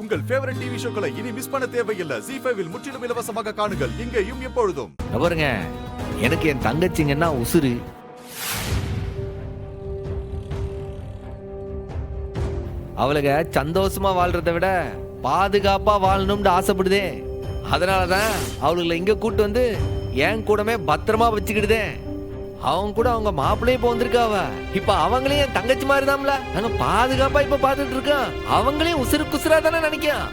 உங்கள் favourite TV ஷோக்களை இனி miss பண்ண தேவையில்லை. ZEE5 இல் முற்றிலும் இலவசமாக காணுங்கள், இங்கேயும் எப்பொழுதும். பாருங்க, எனக்கு என் தங்கச்சிங்கன்னா உசுரு. அவளுங்க சந்தோஷமா வாழ்றதை விட பாதுகாப்பா வாழணும்னு ஆசைப்படுதே. அதனாலதான் அவளுங்களை இங்க கூட்டு வந்து என் கூடமே பத்திரமா வச்சுக்கிடுதே. அவங்க கூட அவங்க மாப்பிள்ளையும் இப்ப வந்திருக்காவ. இப்ப அவங்களையும் என் தங்கச்சி மாதிரிதான்ல நாங்க பாதுகாப்பா இப்ப பாத்துட்டு இருக்கோம். அவங்களையும் உசுறு குசுரா தானே நினைக்கோம்.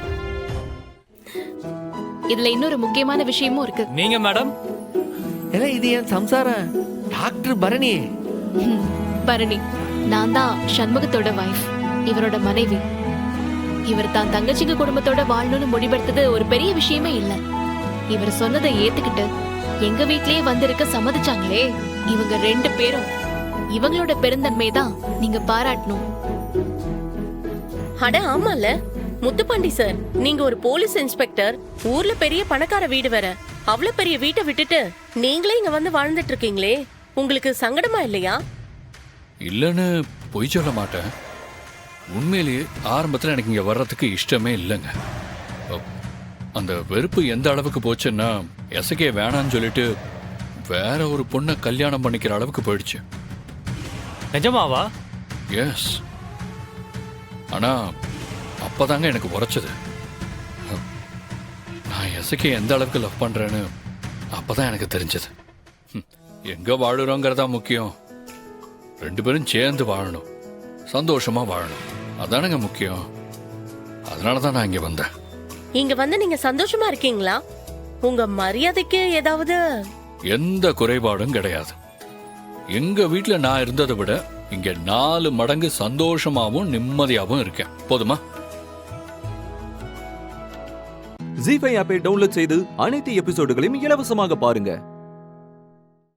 இதுல இன்னொரு முக்கியமான விஷயமும் இருக்கு. நீங்க மேடம்? ஏன்னா இது என் சம்சாரம் டாக்டர் பரணி. பரணி, நான் தான் சண்முகத்தோட வைஃப், இவரோட மனைவி. இவர் தான் தங்கச்சிங்க குடும்பத்தோட வாழணும்னு முடிவெடுத்தது ஒரு பெரிய விஷயமே இல்ல. இவர் சொன்னதை ஏத்துக்கிட்டு எங்க வீட்லயே வந்திருக்க சம்மதிச்சாங்களே, இவங்க 2 பேரும் இவங்களோட பெருந்தன்மை தான் நீங்க பாராட்டணும். அட ஆமால முத்துப்பாண்டி சார், நீங்க ஒரு போலீஸ் இன்ஸ்பெக்டர், ஊர்ல பெரிய பணக்கார வீடு வேற. அவ்வளவு பெரிய வீட்டை விட்டுட்டு நீங்களே இங்க வந்து வாழ்ந்துட்டு இருக்கீங்களே, உங்களுக்கு சங்கடமா இல்லையா? இல்லன்னு பொய் சொல்ல மாட்டேன். உண்மையிலேயே ஆரம்பத்தில் எனக்கு இங்கே வர்றதுக்கு இஷ்டமே இல்லைங்க. அந்த வெறுப்பு எந்த அளவுக்கு போச்சுன்னா எசக்கே வேணான்னு சொல்லிட்டு வேற ஒரு பொண்ணை கல்யாணம் பண்ணிக்கிற அளவுக்கு போயிடுச்சு. நிஜமாவா? எஸ். ஆனா அப்பதாங்க எனக்கு உரைச்சது. நான் எசக்கே எந்த அளவுக்கு லவ் பண்றேன்னு அப்பதான் எனக்கு தெரிஞ்சது. எங்க வாழுறோங்கிறதா முக்கியம். 2 பேரும் சேர்ந்து வாழணும், சந்தோஷமா வாழணும், அதானுங்க முக்கியம். அதனாலதான் நான் இங்க வந்தேன். இங்க வந்து நீங்க சந்தோஷமா இருக்கீங்களா? உங்க மரியாதைக்கு ஏதாவது? எந்த குறைபாடும் கிடையாது. எங்க வீட்டுல நான் இருந்ததை விட இங்க 4 மடங்கு சந்தோஷமாவும் நிம்மதியாவும் இருக்கேன். போதுமா? ZEE5 ஆப்பை டவுன்லோட் செய்து அனைத்து எபிசோடுகளையும் இலவசமாக பாருங்க.